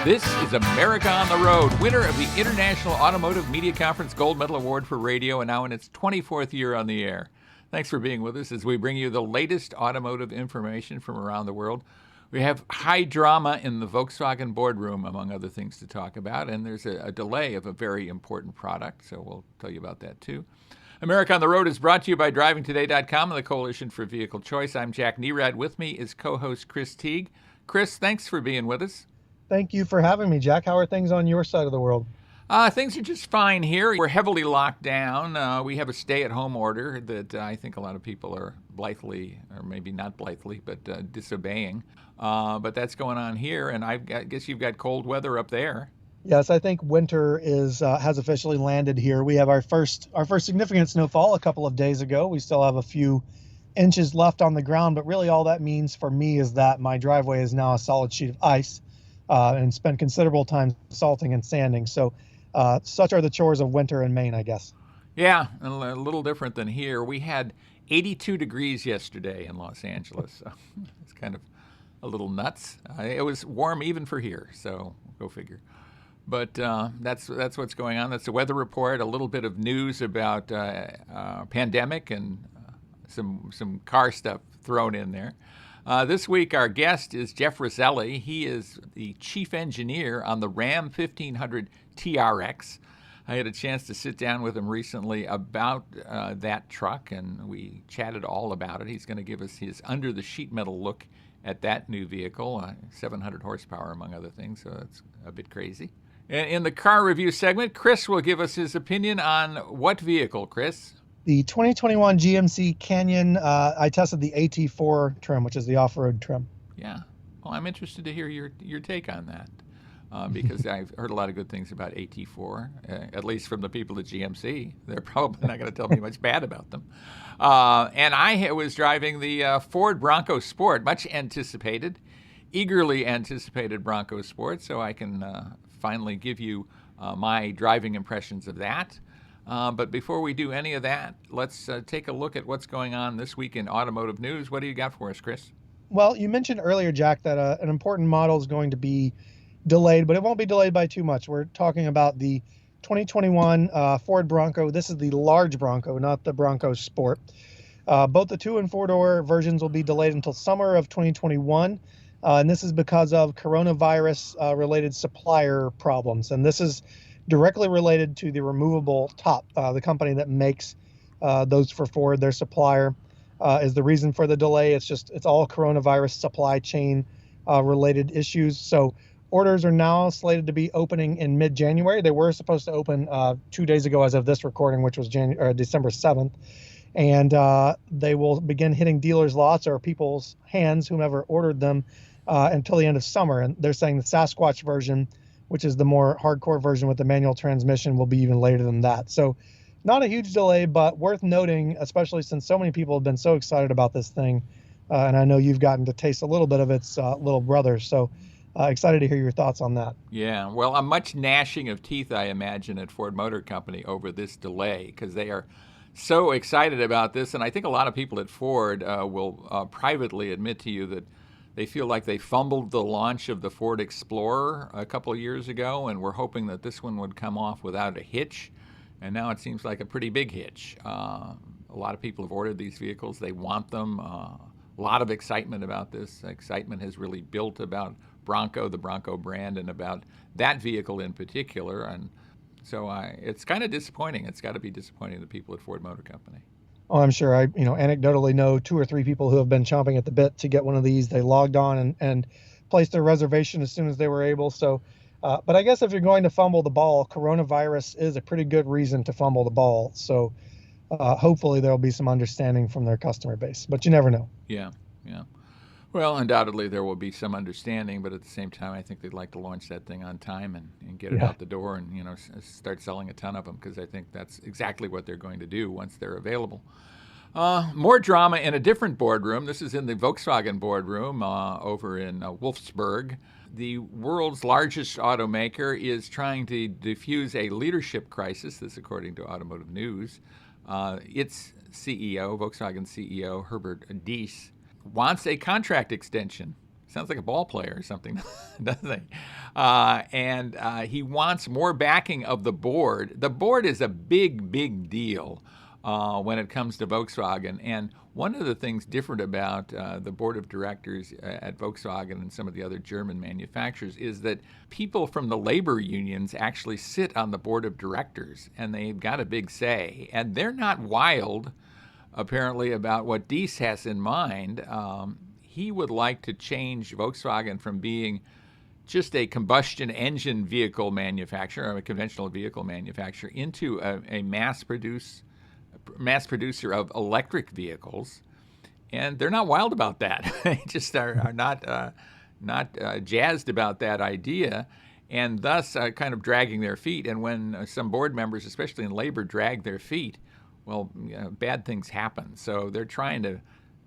This is America on the Road, winner of the International Automotive Media Conference Gold Medal Award for Radio, and now in its 24th year on the air. Thanks for being with us as we bring you the latest automotive information from around the world. We have high drama in the Volkswagen boardroom, among other things to talk about, and there's a delay of a very important product, so we'll tell you about that too. America on the Road is brought to you by DrivingToday.com and the Coalition for Vehicle Choice. I'm Jack Nerad. With me is co-host Chris Teague. Chris, thanks for being with us. Thank you for having me, Jack. How are things on your side of the world? Things are just fine here. We're heavily locked down. We have a stay-at-home order that I think a lot of people are blithely, or maybe not blithely, but disobeying. But that's going on here, and I guess you've got cold weather up there. Yes, I think winter has officially landed here. We have our first significant snowfall a couple of days ago. We still have a few inches left on the ground, but really all that means for me is that my driveway is now a solid sheet of ice. And spend considerable time salting and sanding. So such are the chores of winter in Maine, I guess. Yeah, a little different than here. We had 82 degrees yesterday in Los Angeles. So it's kind of a little nuts. It was warm even for here, so go figure. But that's what's going on. That's the weather report, a little bit of news about pandemic and some car stuff thrown in there. This week, our guest is Jeff Roselli. He is the chief engineer on the Ram 1500 TRX. I had a chance to sit down with him recently about that truck, and we chatted all about it. He's going to give us his under-the-sheet metal look at that new vehicle, 700 horsepower, among other things, so it's a bit crazy. In the car review segment, Chris will give us his opinion on what vehicle, Chris? The 2021 GMC Canyon, I tested the AT4 trim, which is the off-road trim. Yeah. Well, I'm interested to hear your take on that because I've heard a lot of good things about AT4, at least from the people at GMC. They're probably not going to tell me much bad about them. And I was driving the Ford Bronco Sport, much anticipated, eagerly anticipated Bronco Sport, so I can finally give you my driving impressions of that. But before we do any of that, let's take a look at what's going on this week in automotive news. What do you got for us, Chris? Well, you mentioned earlier, Jack, that an important model is going to be delayed, but it won't be delayed by too much. We're talking about the 2021 Ford Bronco. This is the large Bronco, not the Bronco Sport. Both the 2- and 4-door versions will be delayed until summer of 2021. And this is because of coronavirus-related supplier problems. And this is directly related to the removable top. The company that makes those for Ford, their supplier, is the reason for the delay. It's all coronavirus supply chain related issues. So orders are now slated to be opening in mid-January. They were supposed to open 2 days ago as of this recording, which was December 7th. And they will begin hitting dealers' lots or people's hands, whomever ordered them, until the end of summer. And they're saying the Sasquatch version, which is the more hardcore version with the manual transmission, will be even later than that. So not a huge delay, but worth noting, especially since so many people have been so excited about this thing. And I know you've gotten to taste a little bit of its little brother. So excited to hear your thoughts on that. Yeah, well, a much gnashing of teeth, I imagine, at Ford Motor Company over this delay because they are so excited about this. And I think a lot of people at Ford will privately admit to you that they feel like they fumbled the launch of the Ford Explorer a couple of years ago, and we're hoping that this one would come off without a hitch. And now it seems like a pretty big hitch. A lot of people have ordered these vehicles. They want them. A lot of excitement about this. Excitement has really built about Bronco, the Bronco brand, and about that vehicle in particular. And so it's kind of disappointing. It's got to be disappointing to people at Ford Motor Company. Oh, I'm sure. I anecdotally know 2 or 3 people who have been chomping at the bit to get one of these. They logged on and placed their reservation as soon as they were able. So, but I guess if you're going to fumble the ball, coronavirus is a pretty good reason to fumble the ball. So hopefully there'll be some understanding from their customer base, but you never know. Yeah. Well, undoubtedly there will be some understanding, but at the same time, I think they'd like to launch that thing on time and get it out the door and start selling a ton of them because I think that's exactly what they're going to do once they're available. More drama in a different boardroom. This is in the Volkswagen boardroom over in Wolfsburg. The world's largest automaker is trying to diffuse a leadership crisis, this according to Automotive News. Its CEO, Volkswagen CEO Herbert Diess, wants a contract extension sounds like a ball player or something, doesn't he? And he wants more backing of the board. The board is a big, big deal when it comes to Volkswagen. And one of the things different about the board of directors at Volkswagen and some of the other German manufacturers is that people from the labor unions actually sit on the board of directors, and they've got a big say. And they're not wild, apparently, about what Diess has in mind. He would like to change Volkswagen from being just a combustion engine vehicle manufacturer, or a conventional vehicle manufacturer, into a mass producer of electric vehicles. And they're not wild about that. They just are not jazzed about that idea, and thus kind of dragging their feet. And when some board members, especially in labor, drag their feet, well, bad things happen. So they're trying to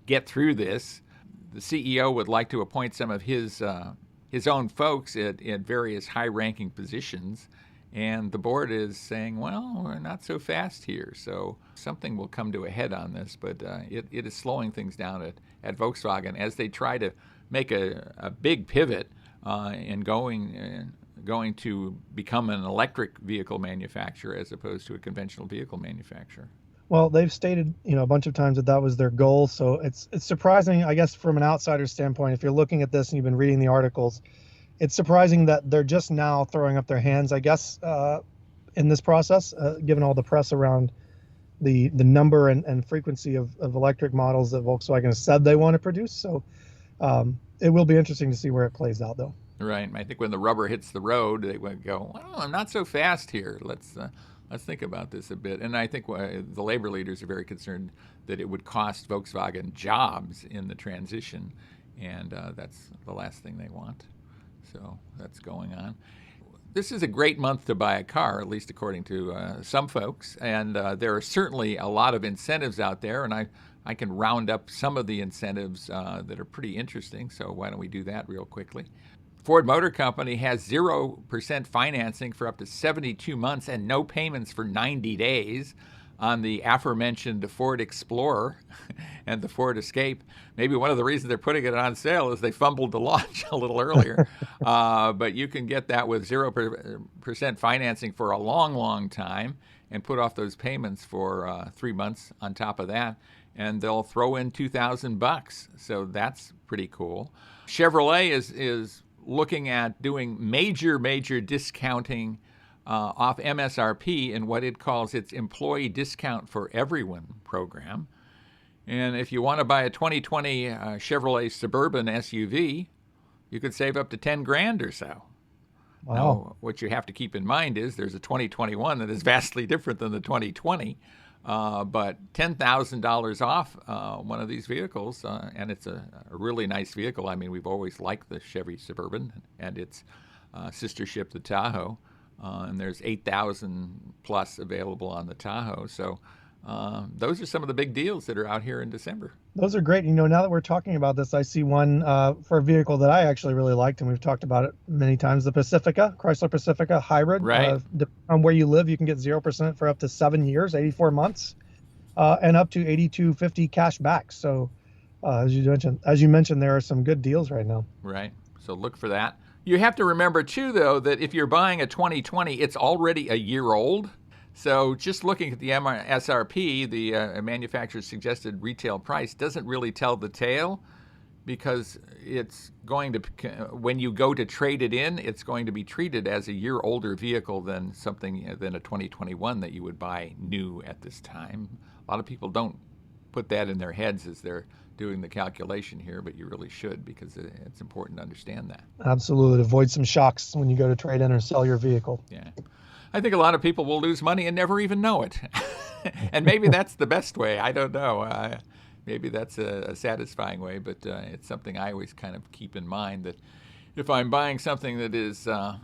get through this. The CEO would like to appoint some of his own folks at various high-ranking positions, and the board is saying, well, we're not so fast here. So something will come to a head on this, but it is slowing things down at Volkswagen as they try to make a big pivot in going to become an electric vehicle manufacturer as opposed to a conventional vehicle manufacturer. Well, they've stated, a bunch of times that was their goal. So it's surprising, I guess, from an outsider's standpoint, if you're looking at this and you've been reading the articles, it's surprising that they're just now throwing up their hands, I guess, in this process, given all the press around the number and frequency of electric models that Volkswagen has said they want to produce. So it will be interesting to see where it plays out, though. Right. I think when the rubber hits the road, they would go, well, I'm not so fast here. Let's think about this a bit. And I think the labor leaders are very concerned that it would cost Volkswagen jobs in the transition, and that's the last thing they want. So that's going on. This is a great month to buy a car, at least according to some folks, and there are certainly a lot of incentives out there, and I can round up some of the incentives that are pretty interesting, so why don't we do that real quickly. Ford Motor Company has 0% financing for up to 72 months and no payments for 90 days on the aforementioned Ford Explorer and the Ford Escape. Maybe one of the reasons they're putting it on sale is they fumbled the launch a little earlier. But you can get that with 0% financing for a long, long time and put off those payments for 3 months on top of that. And they'll throw in $2,000. So that's pretty cool. Chevrolet is looking at doing major discounting off MSRP in what it calls its Employee Discount for Everyone program. And if you want to buy a 2020 Chevrolet Suburban SUV, you could save up to $10,000 or so. Wow. Now, what you have to keep in mind is there's a 2021 that is vastly different than the 2020. But $10,000 off one of these vehicles, and it's a really nice vehicle. I mean, we've always liked the Chevy Suburban and its sister ship, the Tahoe, and there's 8,000 plus available on the Tahoe. So those are some of the big deals that are out here in December. Those are great. Now that we're talking about this, I see one for a vehicle that I actually really liked, and we've talked about it many times, the Pacifica, Chrysler Pacifica Hybrid. Right. Depending on where you live, you can get 0% for up to 7 years, 84 months, and up to $8,250 cash back. So as you mentioned, there are some good deals right now. Right. So look for that. You have to remember, too, though, that if you're buying a 2020, it's already a year old. So just looking at the MSRP, the manufacturer's suggested retail price, doesn't really tell the tale, because it's going to, when you go to trade it in, it's going to be treated as a year older vehicle than a 2021 that you would buy new at this time. A lot of people don't put that in their heads as they're doing the calculation here, but you really should, because it's important to understand that. Absolutely. Avoid some shocks when you go to trade in or sell your vehicle. Yeah. I think a lot of people will lose money and never even know it. And maybe that's the best way. I don't know. Maybe that's a satisfying way, but it's something I always kind of keep in mind, that if I'm buying something that is a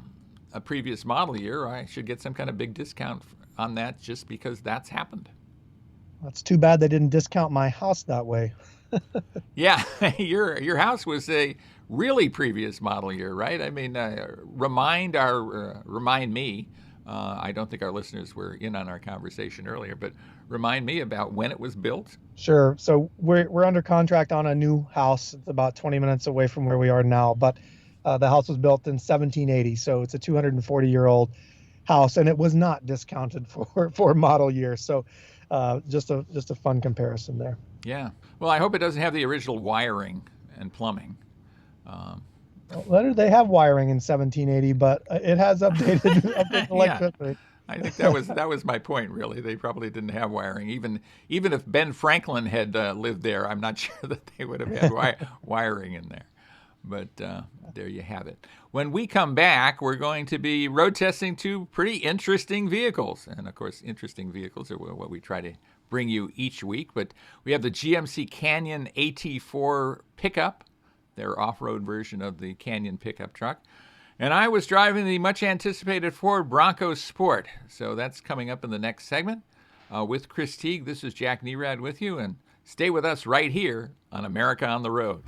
previous model year, I should get some kind of big discount on that just because that's happened. That's too bad they didn't discount my house that way. Yeah, your house was a really previous model year, right? I mean, remind me. I don't think our listeners were in on our conversation earlier, but remind me about when it was built? Sure. So we're under contract on a new house. It's about 20 minutes away from where we are now, but the house was built in 1780, so it's a 240-year-old house, and it was not discounted for model year. So just a fun comparison there. Yeah. Well, I hope it doesn't have the original wiring and plumbing. Well, they have wiring in 1780, but it has updated electricity. I think that was my point, really. They probably didn't have wiring. Even if Ben Franklin had lived there, I'm not sure that they would have had wiring in there. But there you have it. When we come back, we're going to be road testing two pretty interesting vehicles. And, of course, interesting vehicles are what we try to bring you each week. But we have the GMC Canyon AT4 pickup, their off-road version of the Canyon pickup truck. And I was driving the much-anticipated Ford Bronco Sport. So that's coming up in the next segment. With Chris Teague, this is Jack Nerad with you. And stay with us right here on America on the Road.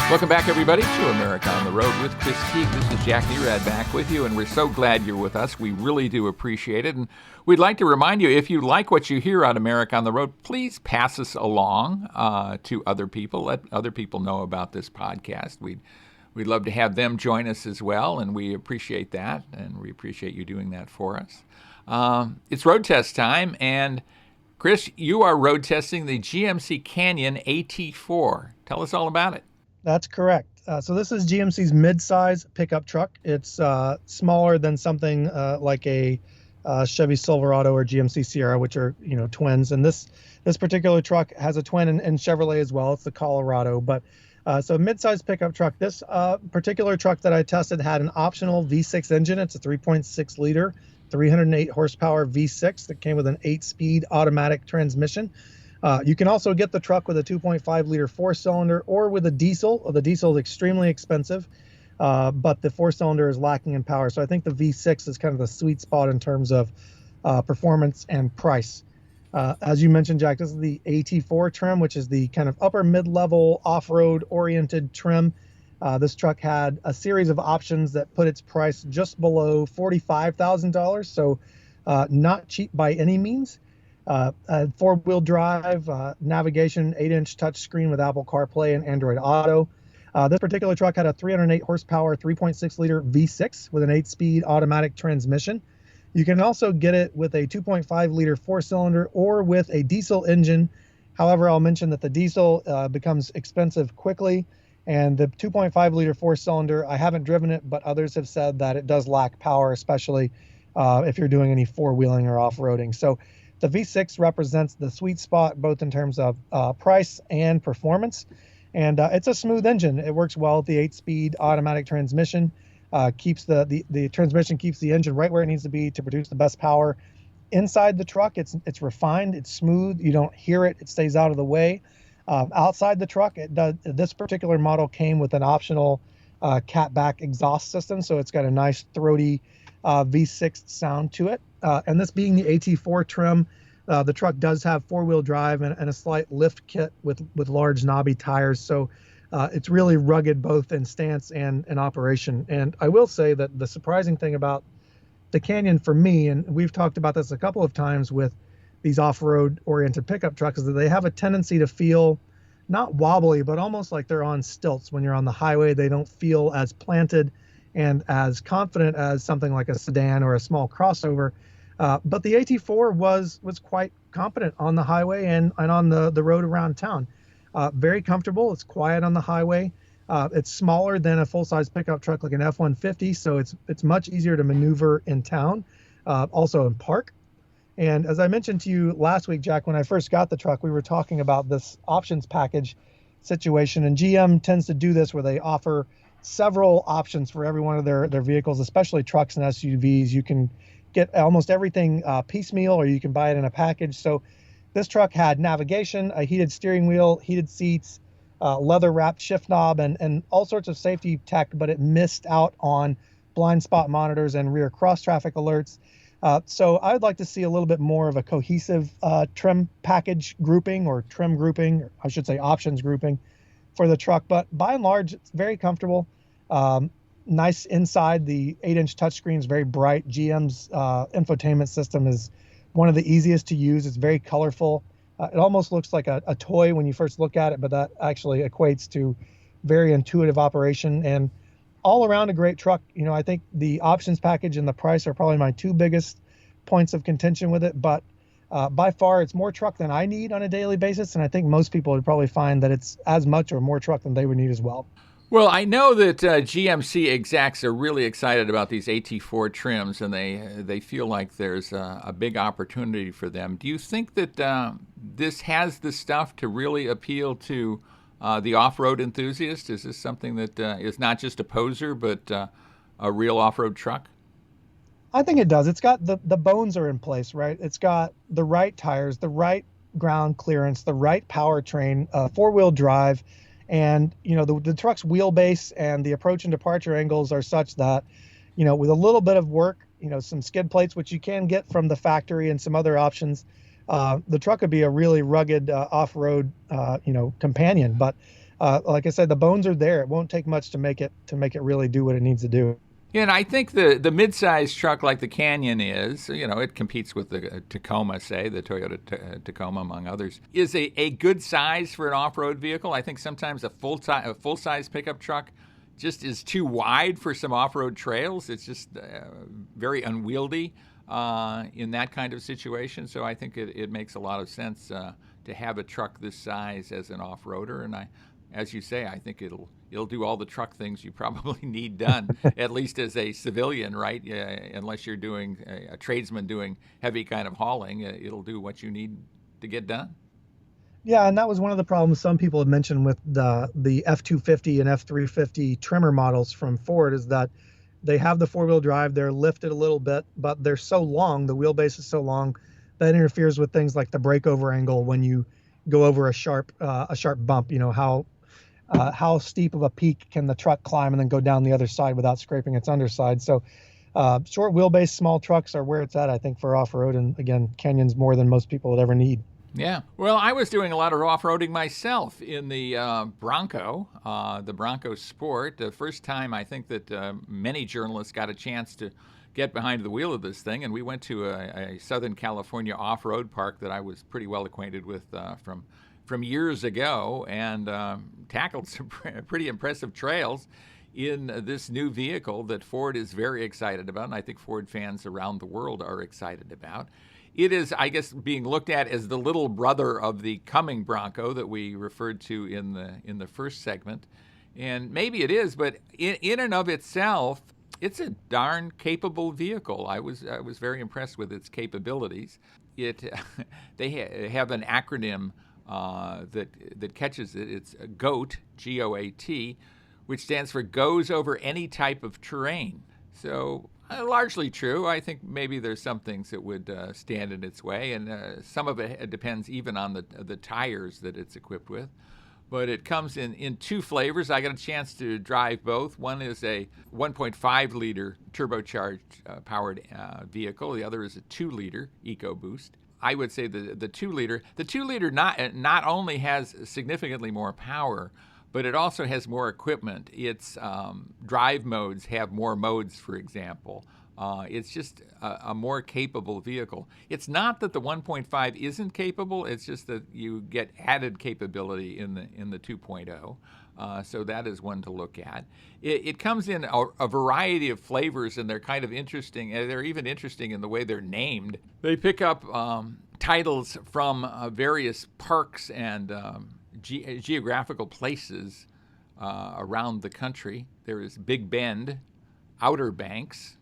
Welcome back, everybody, to America on the Road with Chris Teague. This is Jack Nerad back with you, and we're so glad you're with us. We really do appreciate it. And we'd like to remind you, if you like what you hear on America on the Road, please pass us along to other people. Let other people know about this podcast. We'd love to have them join us as well, and we appreciate that, and we appreciate you doing that for us. It's road test time, and Chris, you are road testing the GMC Canyon AT4. Tell us all about it. That's correct. So this is GMC's midsize pickup truck. It's smaller than something like a Chevy Silverado or GMC Sierra, which are twins. And this particular truck has a twin in Chevrolet as well. It's the Colorado. But so midsize pickup truck. This particular truck that I tested had an optional V6 engine. It's a 3.6 liter, 308 horsepower V6 that came with an 8-speed automatic transmission. You can also get the truck with a 2.5 liter 4-cylinder or with a diesel. The diesel is extremely expensive, but the 4-cylinder is lacking in power. So I think the V6 is kind of the sweet spot in terms of performance and price. As you mentioned, Jack, this is the AT4 trim, which is the kind of upper mid-level off-road oriented trim. This truck had a series of options that put its price just below $45,000, so not cheap by any means. 4-wheel drive, navigation, 8-inch touchscreen with Apple CarPlay and Android Auto. This particular truck had a 308 horsepower, 3.6 liter V6 with an 8-speed automatic transmission. You can also get it with a 2.5 liter 4-cylinder or with a diesel engine. However, I'll mention that the diesel becomes expensive quickly, and the 2.5 liter 4-cylinder, I haven't driven it, but others have said that it does lack power, especially if you're doing any four-wheeling or off-roading. So the V6 represents the sweet spot, both in terms of price and performance. And it's a smooth engine. It works well with the 8-speed automatic transmission. Keeps the transmission keeps the engine right where it needs to be to produce the best power. Inside the truck, it's refined, it's smooth. You don't hear it. It stays out of the way. Outside the truck, this particular model came with an optional catback exhaust system, so it's got a nice throaty V6 sound to it. And this being the AT4 trim, the truck does have 4-wheel drive and a slight lift kit with large knobby tires. So it's really rugged both in stance and in operation. And I will say that the surprising thing about the Canyon for me, and we've talked about this a couple of times with these off-road oriented pickup trucks, is that they have a tendency to feel not wobbly, but almost like they're on stilts. When you're on the highway, they don't feel as planted and as confident as something like a sedan or a small crossover. But the AT4 was quite competent on the highway and on the road around town. Very comfortable. It's quiet on the highway. It's smaller than a full-size pickup truck like an F-150, so it's much easier to maneuver in town, also in park. And as I mentioned to you last week, Jack, when I first got the truck, we were talking about this options package situation, and GM tends to do this where they offer several options for every one of their vehicles, especially trucks and SUVs. You can get almost everything piecemeal, or you can buy it in a package. So this truck had navigation, a heated steering wheel, heated seats, leather wrapped shift knob, and all sorts of safety tech, but it missed out on blind spot monitors and rear cross traffic alerts. So I'd like to see a little bit more of a cohesive trim package grouping, or trim grouping, or I should say options grouping for the truck. But by and large, it's very comfortable. Nice inside. The 8-inch touchscreen is very bright. GM's infotainment system is one of the easiest to use. It's very colorful. It almost looks like a toy when you first look at it, but that actually equates to very intuitive operation, and all around a great truck. I think the options package and the price are probably my two biggest points of contention with it, but by far it's more truck than I need on a daily basis, and I think most people would probably find that it's as much or more truck than they would need as well. Well, I know that GMC execs are really excited about these AT4 trims, and they feel like there's a big opportunity for them. Do you think that this has the stuff to really appeal to the off-road enthusiast? Is this something that is not just a poser, but a real off-road truck? I think it does. It's got the bones are in place, right? It's got the right tires, the right ground clearance, the right powertrain, four-wheel drive. And, the truck's wheelbase and the approach and departure angles are such that, with a little bit of work, some skid plates, which you can get from the factory, and some other options, the truck could be a really rugged off-road, companion. But like I said, the bones are there. It won't take much to make it really do what it needs to do. Yeah, and I think the midsize truck like the Canyon is, it competes with the Tacoma, say, the Toyota Tacoma, among others, is a good size for an off-road vehicle. I think sometimes a full-size pickup truck just is too wide for some off-road trails. It's just very unwieldy in that kind of situation. So I think it makes a lot of sense to have a truck this size as an off-roader. And as you say, I think it'll do all the truck things you probably need done, at least as a civilian, right? Unless you're doing a tradesman doing heavy kind of hauling, it'll do what you need to get done. Yeah, and that was one of the problems some people had mentioned with the F-250 and F-350 trimmer models from Ford, is that they have the four-wheel drive, they're lifted a little bit, but they're so long, the wheelbase is so long, that interferes with things like the breakover angle when you go over a sharp bump. How steep of a peak can the truck climb and then go down the other side without scraping its underside? So short wheelbase, small trucks are where it's at, I think, for off-road. And again, Canyon's more than most people would ever need. Yeah. Well, I was doing a lot of off-roading myself in the Bronco, the Bronco Sport. The first time I think that many journalists got a chance to get behind the wheel of this thing, and we went to a Southern California off-road park that I was pretty well acquainted with from years ago, and tackled some pretty impressive trails in this new vehicle that Ford is very excited about, and I think Ford fans around the world are excited about. It is, I guess, being looked at as the little brother of the coming Bronco that we referred to in the first segment, and maybe it is, but in and of itself, it's a darn capable vehicle. I was very impressed with its capabilities. They have an acronym that catches it. It's GOAT, G-O-A-T, which stands for goes over any type of terrain. So largely true. I think maybe there's some things that would stand in its way, and some of it depends even on the tires that it's equipped with. But it comes in two flavors. I got a chance to drive both. One is a 1.5-liter turbocharged powered vehicle. The other is a 2-liter EcoBoost. I would say the 2-liter not only has significantly more power, but it also has more equipment. Its drive modes have more modes, for example. It's just a more capable vehicle. It's not that the 1.5 isn't capable. It's just that you get added capability in the 2.0. So that is one to look at. It comes in a variety of flavors, and they're kind of interesting. They're even interesting in the way they're named. They pick up titles from various parks and geographical places around the country. There is Big Bend, Outer Banks,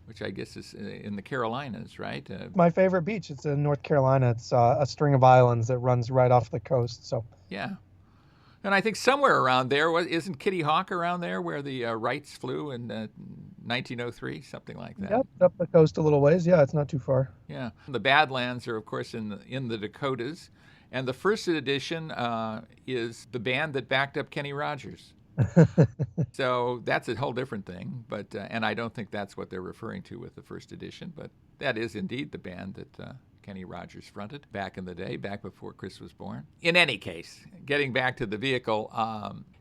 which I guess is in the Carolinas, right? My favorite beach. It's in North Carolina. It's a string of islands that runs right off the coast. So yeah. And I think somewhere around there, isn't Kitty Hawk around there where the Wrights flew in 1903, something like that? Yep, up the coast a little ways. Yeah, it's not too far. Yeah. The Badlands are, of course, in the Dakotas. And the first edition is the band that backed up Kenny Rogers. So that's a whole different thing. But and I don't think that's what they're referring to with the first edition. But that is indeed the band that Kenny Rogers fronted back in the day, back before Chris was born. In any case, getting back to the vehicle,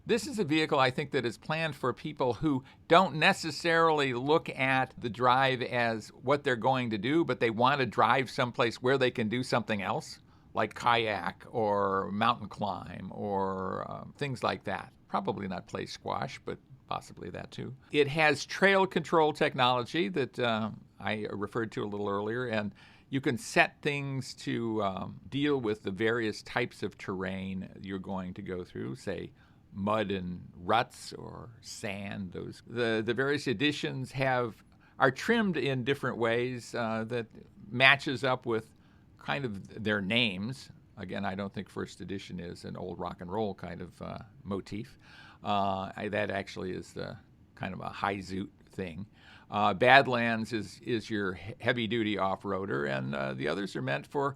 This is a vehicle I think that is planned for people who don't necessarily look at the drive as what they're going to do, but they want to drive someplace where they can do something else, like kayak or mountain climb or things like that. Probably not play squash, but possibly that too. It has trail control technology that I referred to a little earlier, and you can set things to deal with the various types of terrain you're going to go through, say mud and ruts or sand. The various editions are trimmed in different ways that matches up with kind of their names. Again, I don't think first edition is an old rock and roll kind of motif. That actually is the kind of a high zoot thing. Badlands is your heavy-duty off-roader, and the others are meant for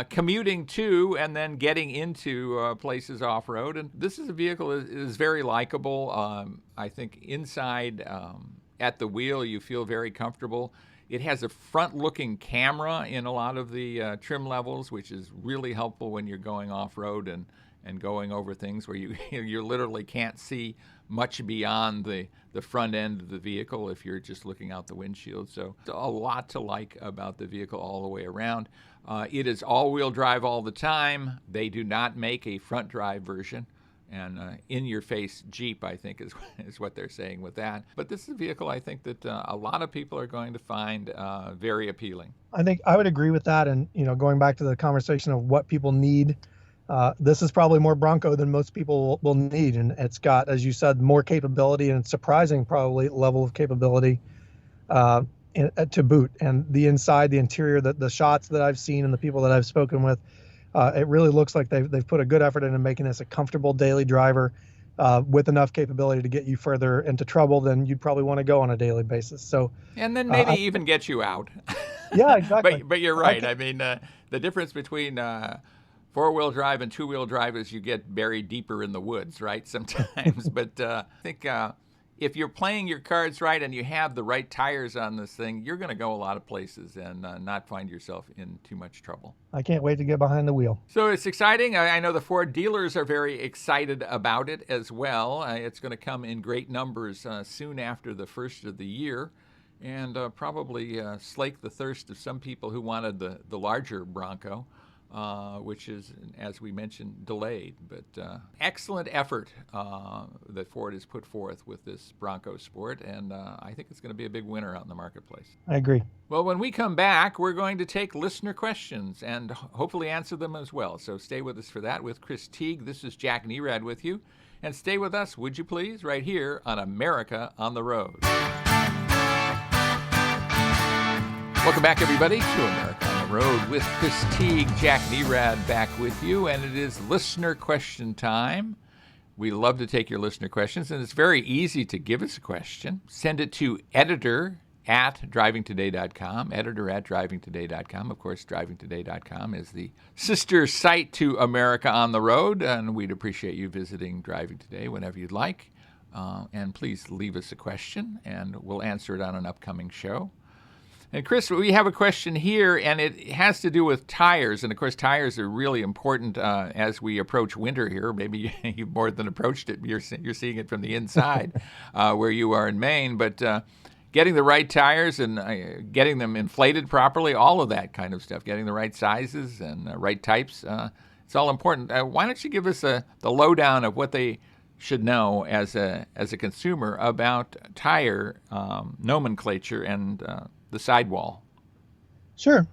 commuting to and then getting into places off-road. And this is a vehicle that is very likable. I think inside at the wheel you feel very comfortable. It has a front-looking camera in a lot of the trim levels, which is really helpful when you're going off-road and going over things where you literally can't see much beyond the front end of the vehicle if you're just looking out the windshield. So a lot to like about the vehicle all the way around. It is all-wheel drive all the time. They do not make a front-drive version. And in-your-face Jeep, I think, is what they're saying with that. But this is a vehicle I think that a lot of people are going to find very appealing. I think I would agree with that. And, going back to the conversation of what people need, this is probably more Bronco than most people will need. And it's got, as you said, more capability and surprising probably level of capability to boot. And the inside, the interior, the shots that I've seen and the people that I've spoken with, it really looks like they've put a good effort into making this a comfortable daily driver with enough capability to get you further into trouble than you'd probably want to go on a daily basis. So, and then maybe even get you out. Yeah, exactly. But you're right. I mean, the difference between four-wheel drive and two-wheel drive is you get buried deeper in the woods, right, sometimes. But I think if you're playing your cards right and you have the right tires on this thing, you're going to go a lot of places and not find yourself in too much trouble. I can't wait to get behind the wheel. So it's exciting. I know the Ford dealers are very excited about it as well. It's going to come in great numbers soon after the first of the year, and probably slake the thirst of some people who wanted the larger Bronco. Which is, as we mentioned, delayed. But excellent effort that Ford has put forth with this Bronco Sport, and I think it's going to be a big winner out in the marketplace. I agree. Well, when we come back, we're going to take listener questions and hopefully answer them as well. So stay with us for that with Chris Teague. This is Jack Nerad with you. And stay with us, would you please, right here on America on the Road. Welcome back, everybody, to America on the Road with Chris Teague. Jack Nerad back with you, and it is listener question time. We love to take your listener questions, and it's very easy to give us a question. Send it to editor@drivingtoday.com, editor@drivingtoday.com. Of course, drivingtoday.com is the sister site to America on the Road, and we'd appreciate you visiting Driving Today whenever you'd like. And please leave us a question, and we'll answer it on an upcoming show. And Chris, we have a question here, and it has to do with tires. And, of course, tires are really important as we approach winter here. Maybe you've more than approached it. You're seeing it from the inside where you are in Maine. But getting the right tires and getting them inflated properly, all of that kind of stuff, getting the right sizes and right types, it's all important. Why don't you give us the lowdown of what they should know as a consumer about tire nomenclature and the sidewall? Sure.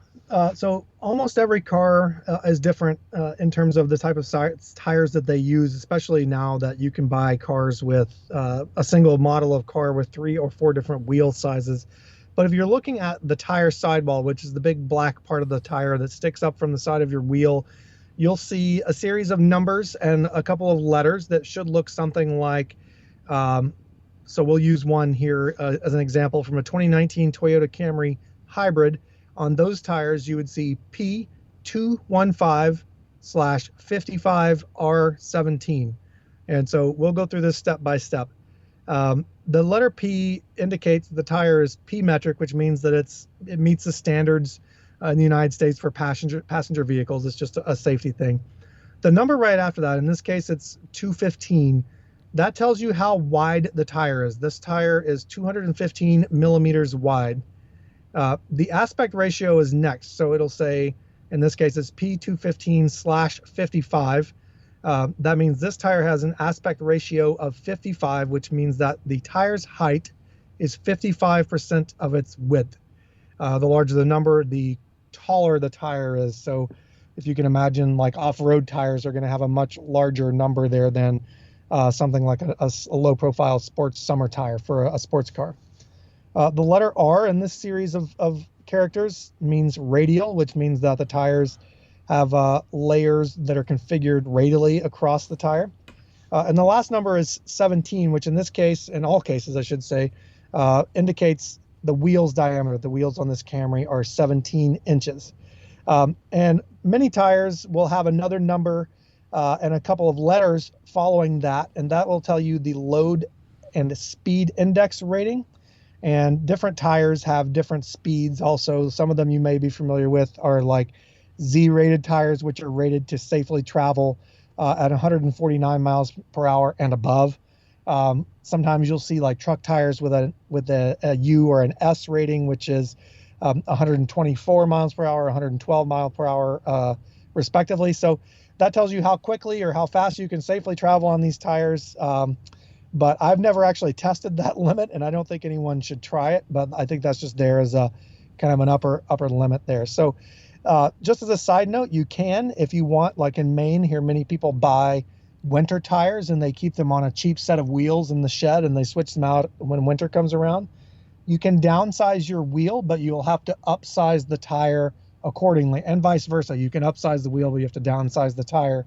So almost every car is different in terms of the type of tires that they use, especially now that you can buy cars with a single model of car with 3 or 4 different wheel sizes. But if you're looking at the tire sidewall, which is the big black part of the tire that sticks up from the side of your wheel, you'll see a series of numbers and a couple of letters that should look something like so we'll use one here as an example from a 2019 Toyota Camry Hybrid. On those tires, you would see P215/55R17. And so we'll go through this step by step. The letter P indicates the tire is P metric, which means that it meets the standards in the United States for passenger vehicles. It's just a safety thing. The number right after that, in this case, it's 215. That tells you how wide the tire is. This tire is 215 millimeters wide. The aspect ratio is next. So it'll say, in this case, it's P215/55. That means this tire has an aspect ratio of 55, which means that the tire's height is 55% of its width. The larger the number, the taller the tire is. So if you can imagine, like off-road tires are going to have a much larger number there than something like a low-profile sports summer tire for a sports car. The letter R in this series of characters means radial, which means that the tires have layers that are configured radially across the tire. And the last number is 17, which in this case, in all cases, I should say, indicates the wheel's diameter. The wheels on this Camry are 17 inches. And many tires will have another number and a couple of letters following that, and that will tell you the load and speed index rating. And different tires have different speeds also. Some of them you may be familiar with are like Z-rated tires, which are rated to safely travel at 149 miles per hour and above. Sometimes you'll see like truck tires with a U or an S rating, which is 124 miles per hour, 112 miles per hour, respectively. So that tells you how quickly or how fast you can safely travel on these tires. But I've never actually tested that limit, and I don't think anyone should try it. But I think that's just there as a kind of an upper limit there. So just as a side note, you can, if you want, like in Maine here, many people buy winter tires and they keep them on a cheap set of wheels in the shed and they switch them out when winter comes around. You can downsize your wheel, but you'll have to upsize the tire accordingly, and vice versa. You can upsize the wheel, but you have to downsize the tire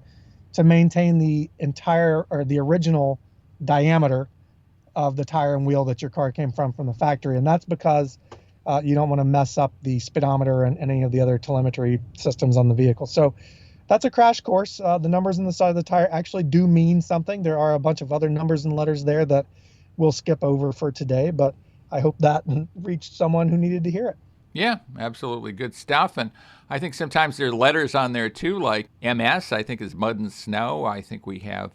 to maintain the entire or the original diameter of the tire and wheel that your car came from the factory. And that's because you don't want to mess up the speedometer and any of the other telemetry systems on the vehicle. So that's a crash course. The numbers on the side of the tire actually do mean something. There are a bunch of other numbers and letters there that we'll skip over for today, but I hope that reached someone who needed to hear it. Yeah, absolutely. Good stuff. And I think sometimes there are letters on there too, like MS, I think is mud and snow. I think we have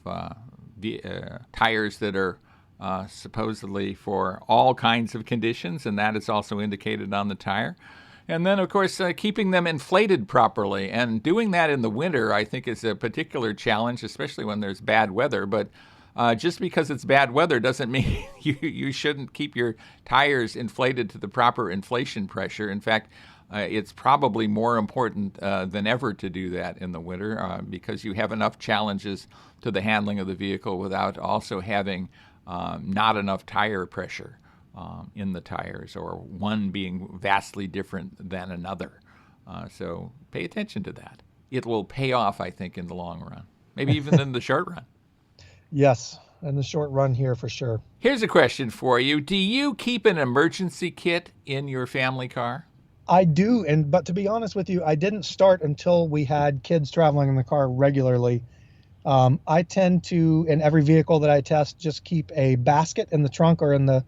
tires that are supposedly for all kinds of conditions, and that is also indicated on the tire. And then, of course, keeping them inflated properly. And doing that in the winter, I think, is a particular challenge, especially when there's bad weather. But just because it's bad weather doesn't mean you shouldn't keep your tires inflated to the proper inflation pressure. In fact, it's probably more important than ever to do that in the winter because you have enough challenges to the handling of the vehicle without also having not enough tire pressure in the tires, or one being vastly different than another. So pay attention to that. It will pay off, I think, in the long run, maybe even in the short run. Yes, in the short run here for sure. Here's a question for you. Do you keep an emergency kit in your family car? I do, but to be honest with you, I didn't start until we had kids traveling in the car regularly. I tend to, in every vehicle that I test, just keep a basket in the trunk or in the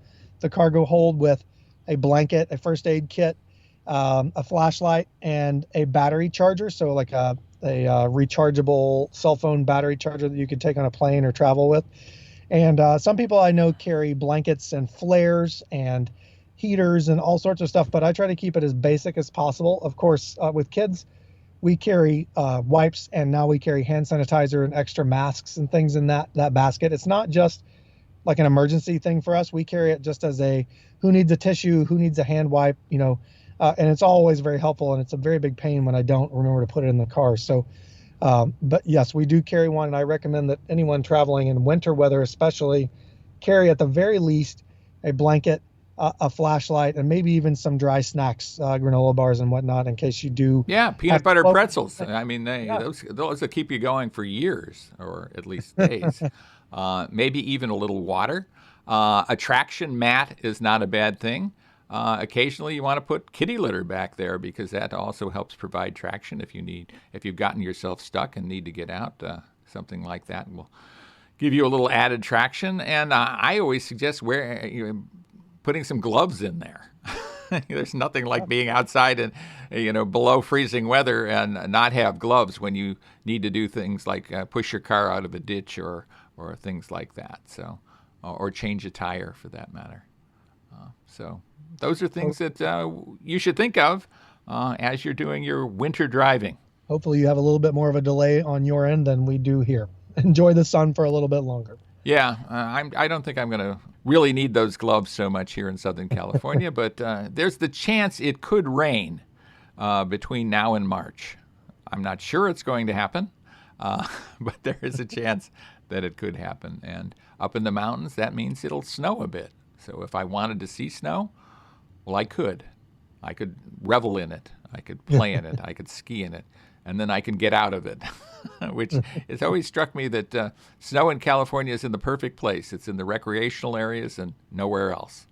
cargo hold with a blanket, a first aid kit, a flashlight, and a battery charger. So like a rechargeable cell phone battery charger that you could take on a plane or travel with. And some people I know carry blankets and flares and heaters and all sorts of stuff, but I try to keep it as basic as possible. Of course, with kids, we carry wipes, and now we carry hand sanitizer and extra masks and things in that basket. It's not just like an emergency thing for us. We carry it just as who needs a tissue, who needs a hand wipe, and it's always very helpful, and it's a very big pain when I don't remember to put it in the car. So, but yes, we do carry one, and I recommend that anyone traveling in winter weather especially carry at the very least a blanket, a flashlight, and maybe even some dry snacks, granola bars and whatnot, in case you do. Yeah, peanut butter pretzels. I mean, those will keep you going for years, or at least days. Maybe even a little water. A traction mat is not a bad thing. Occasionally you want to put kitty litter back there because that also helps provide traction if you've gotten yourself stuck and need to get out. Something like that will give you a little added traction. And I always suggest putting some gloves in there. There's nothing like being outside and below freezing weather and not have gloves when you need to do things like push your car out of a ditch or or things like that. So, or change a tire for that matter. So those are things that you should think of as you're doing your winter driving. Hopefully you have a little bit more of a delay on your end than we do here. Enjoy the sun for a little bit longer. Yeah, I don't think I'm going to really need those gloves so much here in Southern California, but there's the chance it could rain between now and March. I'm not sure it's going to happen, but there is a chance that it could happen. And up in the mountains, that means it'll snow a bit. So if I wanted to see snow, well, I could. I could revel in it. I could play in it. I could ski in it. And then I can get out of it, which it's always struck me that snow in California is in the perfect place. It's in the recreational areas and nowhere else.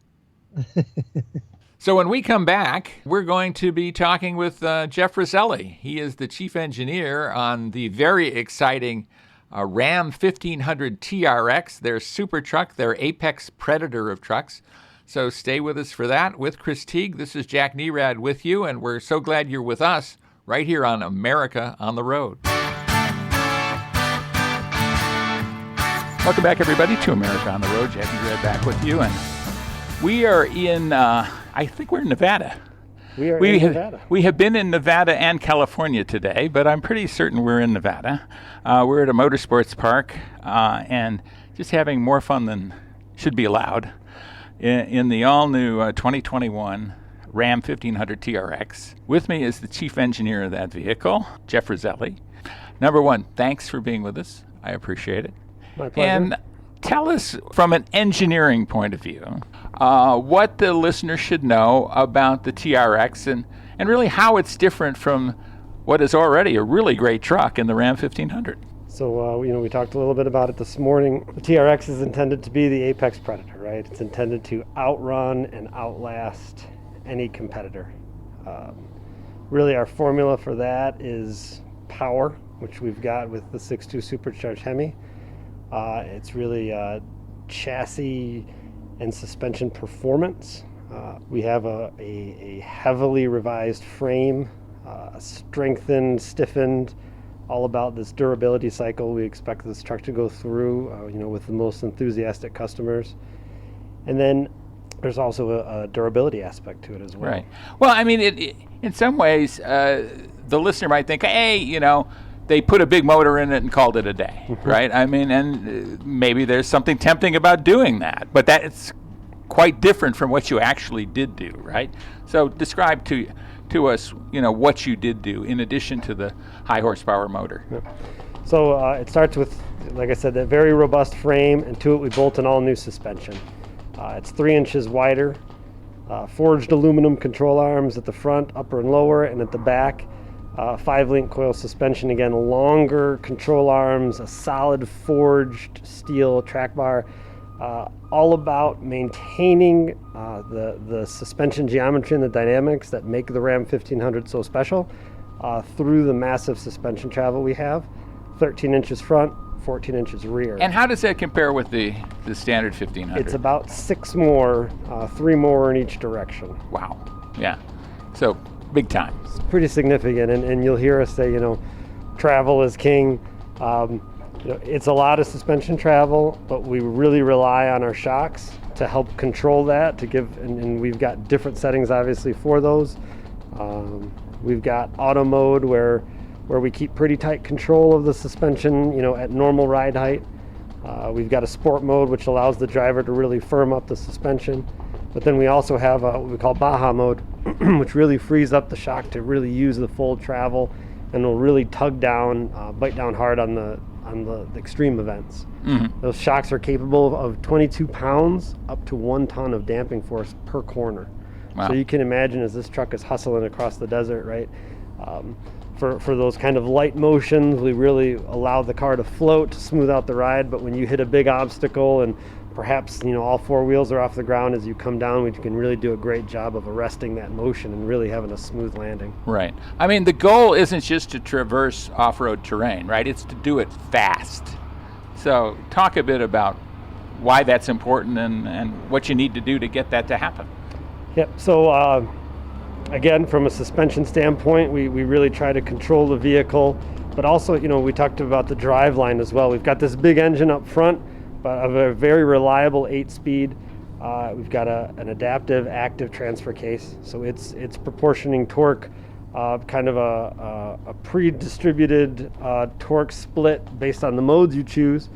So when we come back, we're going to be talking with Jeff Roselli. He is the chief engineer on the very exciting Ram 1500 TRX, their super truck, their apex predator of trucks. So stay with us for that. With Chris Teague, this is Jack Nerad with you, and we're so glad you're with us right here on America on the Road. Welcome back, everybody, to America on the Road. Jack Nerad back with you, and we are in, I think we're in Nevada. We are in Nevada. We have been in Nevada and California today, but I'm pretty certain we're in Nevada. We're at a motorsports park and just having more fun than should be allowed in the all-new 2021 Ram 1500 TRX. With me is the chief engineer of that vehicle, Jeff Roselli. Number one, thanks for being with us. I appreciate it. My pleasure. And tell us, from an engineering point of view, what the listener should know about the TRX and really how it's different from what is already a really great truck in the Ram 1500. So, we talked a little bit about it this morning. The TRX is intended to be the apex predator, right? It's intended to outrun and outlast any competitor. Really, our formula for that is power, which we've got with the 6.2 supercharged Hemi. It's really chassis and suspension performance. We have a heavily revised frame, strengthened, stiffened, all about this durability cycle we expect this truck to go through, with the most enthusiastic customers. And then there's also a durability aspect to it as well. Right. Well, I mean, in some ways, the listener might think, hey, they put a big motor in it and called it a day, right? I mean, and maybe there's something tempting about doing that, but that's quite different from what you actually did do, right? So describe to us, what you did do in addition to the high horsepower motor. Yeah. So it starts with, like I said, that very robust frame, and to it we bolt an all-new suspension. It's 3 inches wider, forged aluminum control arms at the front, upper and lower, and at the back, 5-link coil suspension, again, longer control arms, a solid forged steel track bar, all about maintaining the suspension geometry and the dynamics that make the Ram 1500 so special through the massive suspension travel we have, 13 inches front, 14 inches rear. And how does that compare with the standard 1500? It's about 6 more, 3 more in each direction. Wow. Yeah. So big time. It's pretty significant, and you'll hear us say, travel is king. It's a lot of suspension travel, but we really rely on our shocks to help control that, to give, and we've got different settings obviously for those. We've got auto mode where we keep pretty tight control of the suspension, at normal ride height. We've got a sport mode which allows the driver to really firm up the suspension. But then we also have what we call Baja mode, which really frees up the shock to really use the full travel, and will really tug down, bite down hard on the extreme events. Mm-hmm. Those shocks are capable of 22 pounds up to 1 ton of damping force per corner. Wow. So you can imagine as this truck is hustling across the desert, right? For those kind of light motions, we really allow the car to float, to smooth out the ride. But when you hit a big obstacle and perhaps all 4 wheels are off the ground as you come down, we can really do a great job of arresting that motion and really having a smooth landing. Right. I mean, the goal isn't just to traverse off-road terrain, right? It's to do it fast. So talk a bit about why that's important and what you need to do to get that to happen. Yep. So again, from a suspension standpoint, we really try to control the vehicle But also, we talked about the drive line as well. We've got this big engine up front, but of a very reliable 8-speed. We've got an adaptive active transfer case, so it's proportioning torque, kind of a pre-distributed torque split based on the modes you choose,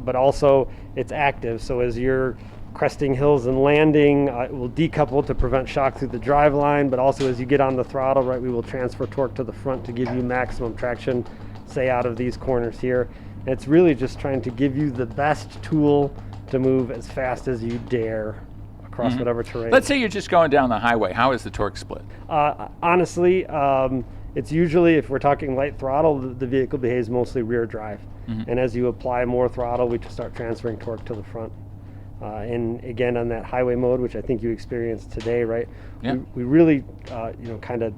but also it's active. So as you're cresting hills and landing, it will decouple to prevent shock through the drive line, but also as you get on the throttle, right, we will transfer torque to the front to give you maximum traction, say out of these corners here. And it's really just trying to give you the best tool to move as fast as you dare across whatever terrain. Let's say you're just going down the highway. How is the torque split? Honestly, it's usually, if we're talking light throttle, the vehicle behaves mostly rear drive. And as you apply more throttle, we just start transferring torque to the front. And again, on that highway mode, which I think you experienced today, right? Yeah. We really, kind of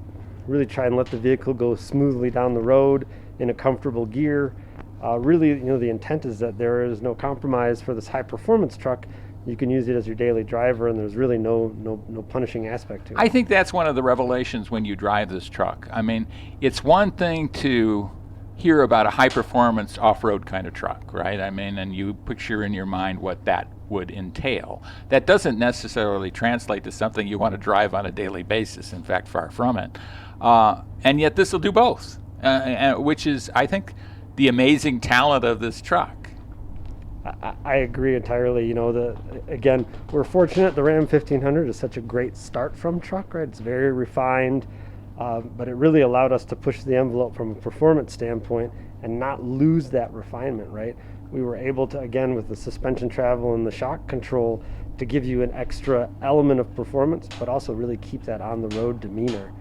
really try and let the vehicle go smoothly down the road in a comfortable gear. Really, the intent is that there is no compromise for this high performance truck. You can use it as your daily driver, and there's really no punishing aspect to it. I think that's one of the revelations when you drive this truck. I mean, it's one thing to hear about a high performance off-road kind of truck, right? I mean, and you picture in your mind what that would entail. That doesn't necessarily translate to something you want to drive on a daily basis. In fact, far from it. And yet this will do both, which is, I think, the amazing talent of this truck. I agree entirely. Again, we're fortunate the Ram 1500 is such a great start from truck, right? It's very refined, but it really allowed us to push the envelope from a performance standpoint and not lose that refinement, right? We were able to, again, with the suspension travel and the shock control, to give you an extra element of performance, but also really keep that on the road demeanor.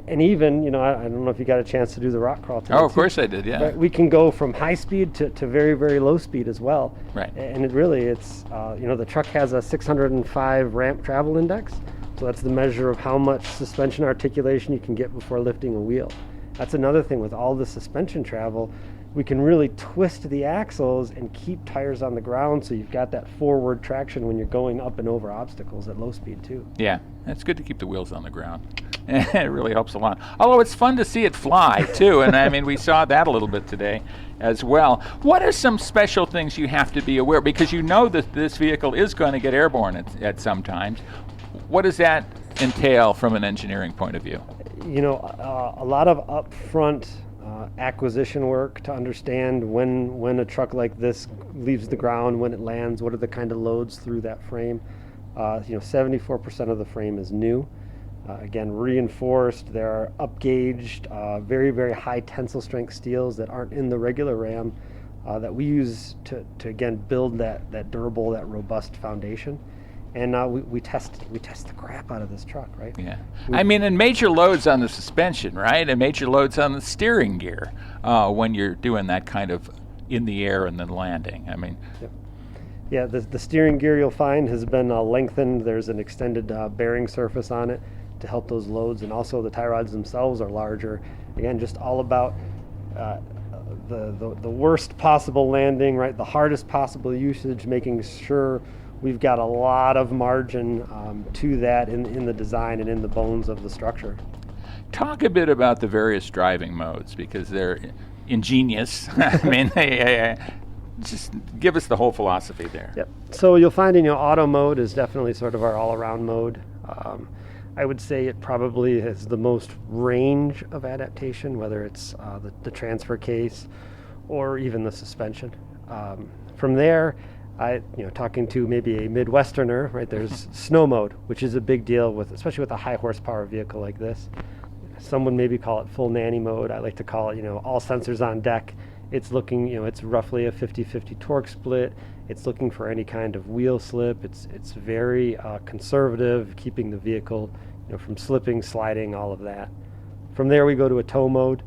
And even, I don't know if you got a chance to do the rock crawl today. Oh, of course I did, yeah. Right? We can go from high speed to very, very low speed as well. Right. And it's, the truck has a 605 ramp travel index. So that's the measure of how much suspension articulation you can get before lifting a wheel. That's another thing with all the suspension travel. We can really twist the axles and keep tires on the ground, so you've got that forward traction when you're going up and over obstacles at low speed too. Yeah, it's good to keep the wheels on the ground. It really helps a lot. Although it's fun to see it fly too, and I mean, we saw that a little bit today as well. What are some special things you have to be aware, because you know that this vehicle is going to get airborne at some times. What does that entail from an engineering point of view? A lot of upfront acquisition work to understand when a truck like this leaves the ground, when it lands, what are the kind of loads through that frame. 74% of the frame is new. Again, reinforced. There are up-gauged, very, very high tensile strength steels that aren't in the regular Ram that we use to again build that durable, that robust foundation. And we test the crap out of this truck, right? Yeah. And major loads on the suspension, right? And major loads on the steering gear when you're doing that kind of in the air and then landing. Yep. Yeah, the steering gear you'll find has been lengthened. There's an extended bearing surface on it to help those loads, and also the tie rods themselves are larger. Again, just all about the worst possible landing, right? The hardest possible usage, making sure we've got a lot of margin to that in the design and in the bones of the structure. Talk a bit about the various driving modes, because they're ingenious. Just give us the whole philosophy there. Yep. So you'll find auto mode is definitely sort of our all-around mode. I would say it probably has the most range of adaptation, whether it's the transfer case or even the suspension. From there, talking to maybe a Midwesterner, right? There's snow mode, which is a big deal especially with a high horsepower vehicle like this. Some would maybe call it full nanny mode. I like to call it, all sensors on deck. It's looking, it's roughly a 50-50 torque split. It's looking for any kind of wheel slip. It's very conservative, keeping the vehicle, from slipping, sliding, all of that. From there, we go to a tow mode.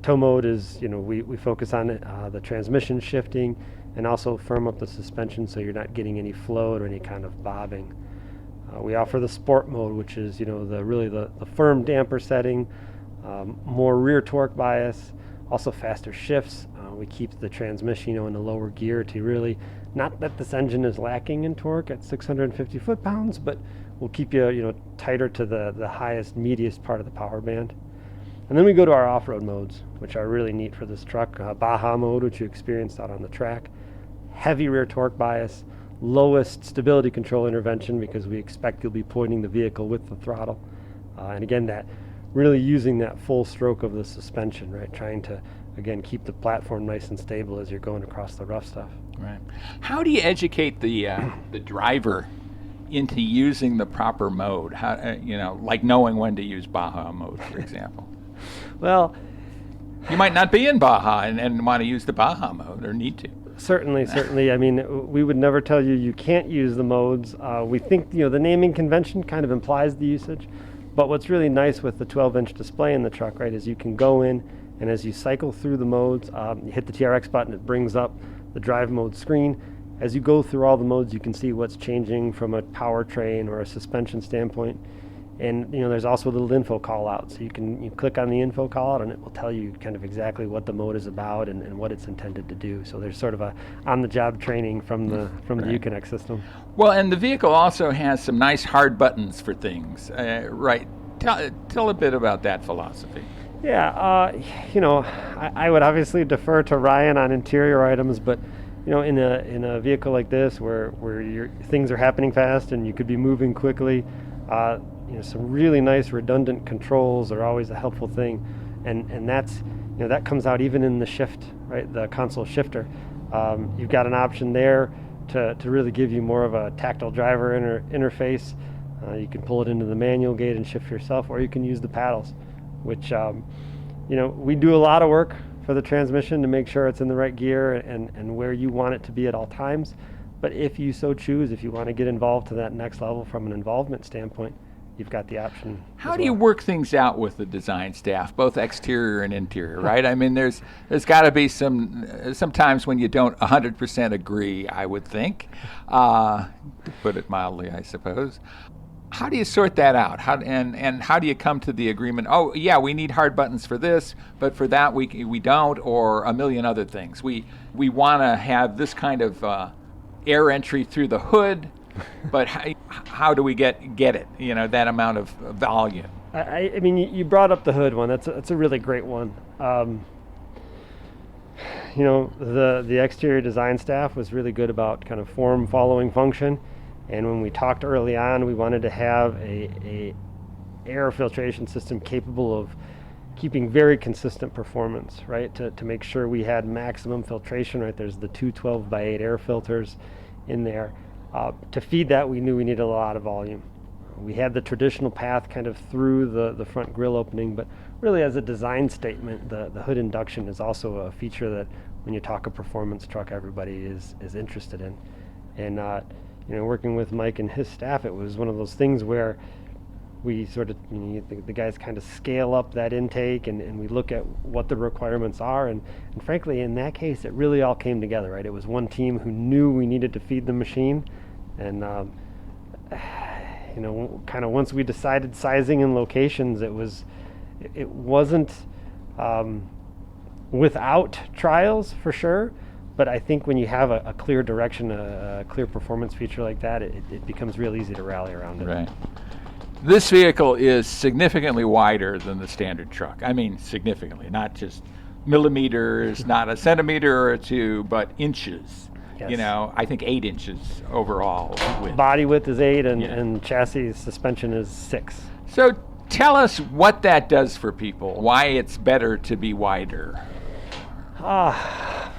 Tow mode is, we focus on the transmission shifting and also firm up the suspension so you're not getting any float or any kind of bobbing. We offer the sport mode, which is, the firm damper setting, more rear torque bias, also faster shifts. We keep the transmission, in the lower gear to really, not that this engine is lacking in torque at 650 foot-pounds, but we'll keep you, tighter to the highest, meatiest part of the power band. And then we go to our off-road modes, which are really neat for this truck. Baja mode, which you experienced out on the track. Heavy rear torque bias, lowest stability control intervention because we expect you'll be pointing the vehicle with the throttle. And again, that really using that full stroke of the suspension, right? Trying to, again, keep the platform nice and stable as you're going across the rough stuff. Right. How do you educate the driver into using the proper mode? How, like knowing when to use Baja mode, for example? Well, you might not be in Baja and want to use the Baja mode or need to. Certainly. I mean, we would never tell you can't use the modes. We think, the naming convention kind of implies the usage. But what's really nice with the 12-inch display in the truck, right, is you can go in, and as you cycle through the modes, you hit the TRX button, it brings up the drive mode screen. As you go through all the modes, you can see what's changing from a powertrain or a suspension standpoint. And there's also a little info call out, so you click on the info call out and it will tell you kind of exactly what the mode is about and what it's intended to do. So there's sort of a on-the-job training from the Uconnect system. Well, and the vehicle also has some nice hard buttons for things, right? Tell a bit about that philosophy. Yeah, I would obviously defer to Ryan on interior items, but in a vehicle like this where things are happening fast and you could be moving quickly. Some really nice redundant controls are always a helpful thing, and that's that comes out even in the shift, right? The console shifter. You've got an option there to really give you more of a tactile driver interface. You can pull it into the manual gate and shift yourself, or you can use the paddles, which we do a lot of work for the transmission to make sure it's in the right gear and where you want it to be at all times. But if you so choose, if you want to get involved to that next level from an involvement standpoint, you've got the option. How do you work things out with the design staff, both exterior and interior, right? I mean, there's got to be sometimes when you don't 100% agree, I would think, to put it mildly, I suppose. How do you sort that out? How do you come to the agreement? Oh, yeah, we need hard buttons for this, but for that we don't, or a million other things. We want to have this kind of air entry through the hood. But how do we get it? That amount of volume. I mean, you brought up the hood one. That's a really great one. The exterior design staff was really good about kind of form following function, and when we talked early on, we wanted to have a air filtration system capable of keeping very consistent performance, right? To make sure we had maximum filtration, right? There's the two 12x8 air filters in there. To feed that, we knew we needed a lot of volume. We had the traditional path kind of through the front grille opening, but really as a design statement, the hood induction is also a feature that when you talk a performance truck, everybody is interested in. And working with Mike and his staff, it was one of those things where we sort of, the guys kind of scale up that intake and we look at what the requirements are. And frankly, in that case, it really all came together, right? It was one team who knew we needed to feed the machine. And, kind of once we decided sizing and locations, it wasn't without trials for sure. But I think when you have a clear direction, a clear performance feature like that, it becomes real easy to rally around it. Right. This vehicle is significantly wider than the standard truck. I mean, significantly, not just millimeters, not a centimeter or two, but inches. Yes. I think 8 inches overall width. Body width is 8 and chassis suspension is 6. So tell us what that does for people, why it's better to be wider.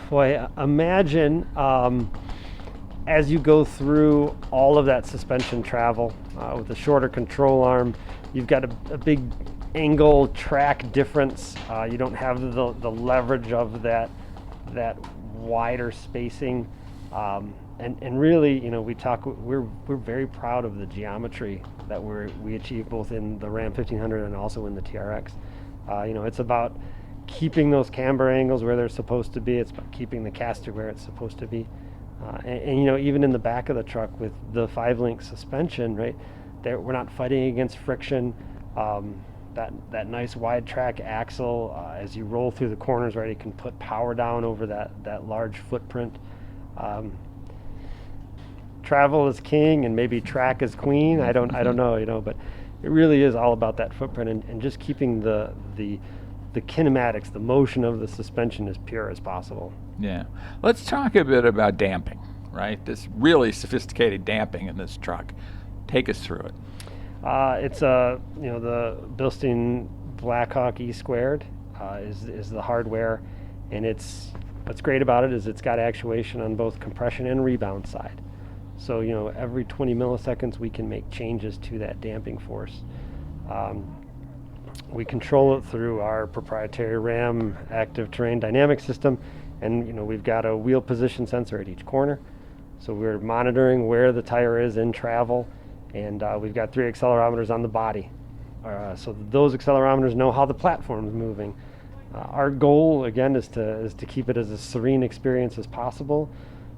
Boy, imagine as you go through all of that suspension travel with a shorter control arm, you've got a big angle track difference. You don't have the leverage of that wider spacing. And really, we're very proud of the geometry that we achieve both in the Ram 1500 and also in the TRX. It's about keeping those camber angles where they're supposed to be. It's about keeping the caster where it's supposed to be. And even in the back of the truck with the 5-link suspension, right, we're not fighting against friction. That nice wide track axle, as you roll through the corners, right, it can put power down over that large footprint. Travel is king and maybe track is queen. I don't know, but it really is all about that footprint and just keeping the kinematics, the motion of the suspension as pure as possible. Yeah. Let's talk a bit about damping, right? This really sophisticated damping in this truck. Take us through it. It's the Bilstein Blackhawk E squared is the hardware, and what's great about it is it's got actuation on both compression and rebound side. So every 20 milliseconds we can make changes to that damping force. We control it through our proprietary RAM active terrain dynamic system, and we've got a wheel position sensor at each corner, so we're monitoring where the tire is in travel, and we've got 3 accelerometers on the body, so those accelerometers know how the platform is moving. Our goal again is to keep it as a serene experience as possible.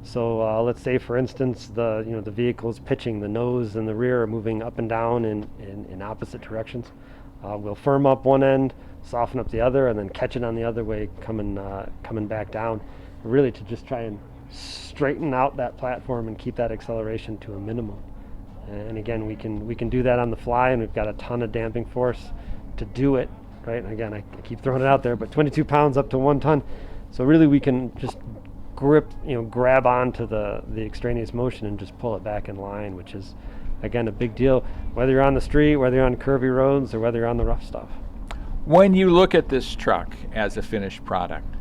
So let's say, for instance, the vehicle is pitching, the nose and the rear are moving up and down in opposite directions. We'll firm up one end, soften up the other, and then catch it on the other way coming back down, really to just try and straighten out that platform and keep that acceleration to a minimum. And again, we can do that on the fly, and we've got a ton of damping force to do it, right? And again, I keep throwing it out there, but 22 pounds up to 1 ton. So really we can just grab onto the extraneous motion and just pull it back in line, which is, again, a big deal, whether you're on the street, whether you're on curvy roads, or whether you're on the rough stuff. When you look at this truck as a finished product,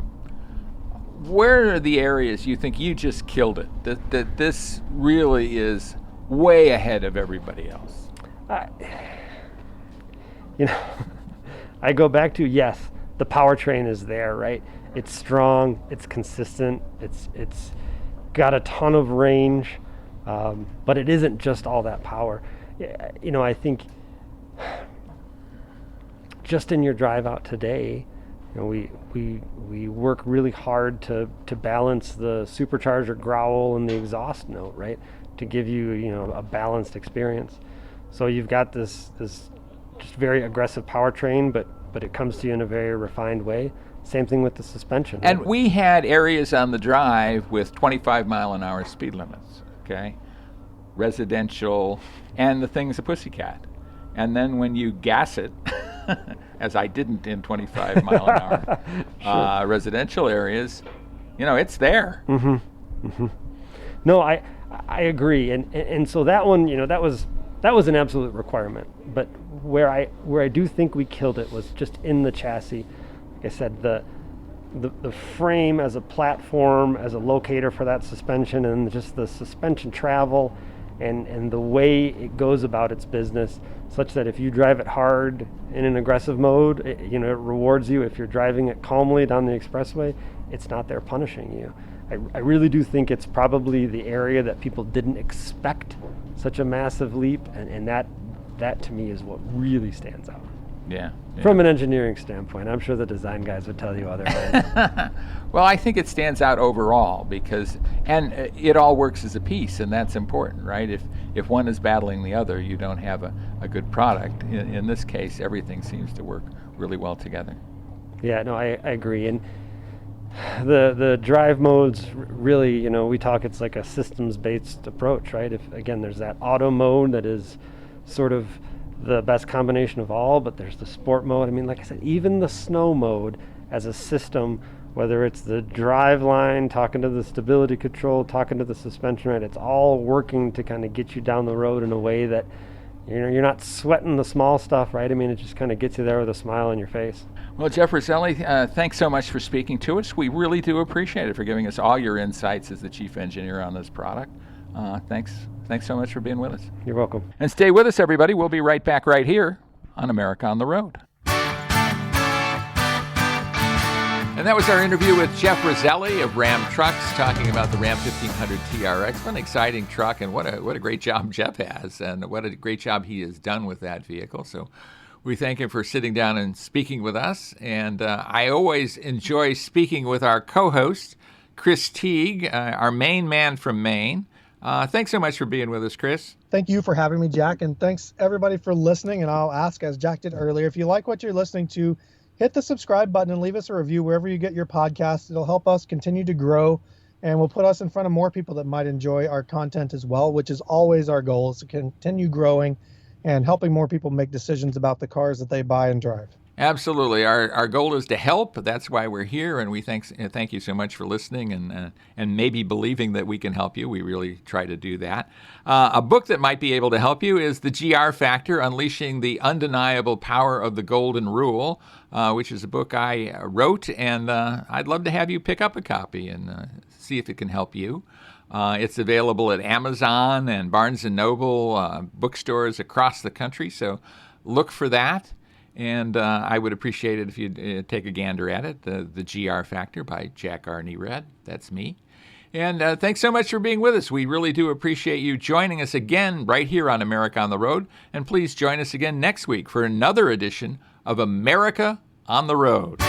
where are the areas you think you just killed it? That this really is way ahead of everybody else? I go back to, yes, the powertrain is there, right? It's strong, it's consistent, it's got a ton of range, but it isn't just all that power. I think just in your drive out today, we work really hard to balance the supercharger growl and the exhaust note, right? To give you, a balanced experience. So you've got this just very aggressive powertrain, but it comes to you in a very refined way. Same thing with the suspension. And we had areas on the drive with 25-mile-an-hour speed limits, okay? Residential, and the thing's a pussycat. And then when you gas it, as I didn't in 25-mile-an-hour sure. Residential areas, it's there. Mm-hmm. Mm-hmm. No, I agree, and so that one, that was an absolute requirement. But where I do think we killed it was just in the chassis. Like I said, the frame as a platform, as a locator for that suspension, and just the suspension travel, and the way it goes about its business, such that if you drive it hard in an aggressive mode, it rewards you. If you're driving it calmly down the expressway, it's not there punishing you. I really do think it's probably the area that people didn't expect such a massive leap, and that to me is what really stands out. Yeah. From an engineering standpoint, I'm sure the design guys would tell you otherwise. Well, I think it stands out overall because it all works as a piece, and that's important, right? If one is battling the other, you don't have a good product. In this case, everything seems to work really well together. Yeah, no, I agree. And the drive modes really, we talk, it's like a systems-based approach, right? If again, there's that auto mode that is sort of the best combination of all, but there's the sport mode. I mean, like I said, even the snow mode as a system, whether it's the drive line, talking to the stability control, talking to the suspension, right? It's all working to kind of get you down the road in a way that, you're not sweating the small stuff, right? I mean, it just kind of gets you there with a smile on your face. Well, Jeff Roselli, thanks so much for speaking to us. We really do appreciate it, for giving us all your insights as the chief engineer on this product. Thanks so much for being with us. You're welcome. And stay with us, everybody. We'll be right back right here on America on the Road. And that was our interview with Jeff Roselli of Ram Trucks, talking about the Ram 1500 TRX. What an exciting truck, and what a great job Jeff has, and what a great job he has done with that vehicle. So we thank him for sitting down and speaking with us. And I always enjoy speaking with our co-host, Chris Teague, our Maine man from Maine. Thanks so much for being with us, Chris. Thank you for having me, Jack, and thanks everybody for listening. And I'll ask, as Jack did earlier, if you like what you're listening to, hit the subscribe button and leave us a review wherever you get your podcasts. It'll help us continue to grow, and will put us in front of more people that might enjoy our content as well, which is always our goal, is to continue growing and helping more people make decisions about the cars that they buy and drive. Absolutely. Our goal is to help. That's why we're here, and we thank you so much for listening and maybe believing that we can help you. We really try to do that. A book that might be able to help you is The GR Factor, Unleashing the Undeniable Power of the Golden Rule, which is a book I wrote, and I'd love to have you pick up a copy and see if it can help you. It's available at Amazon and Barnes & Noble, bookstores across the country, so look for that. And I would appreciate it if you'd take a gander at it, the GR Factor by Jack Nerad. That's me. And thanks so much for being with us. We really do appreciate you joining us again right here on America on the Road. And please join us again next week for another edition of America on the Road.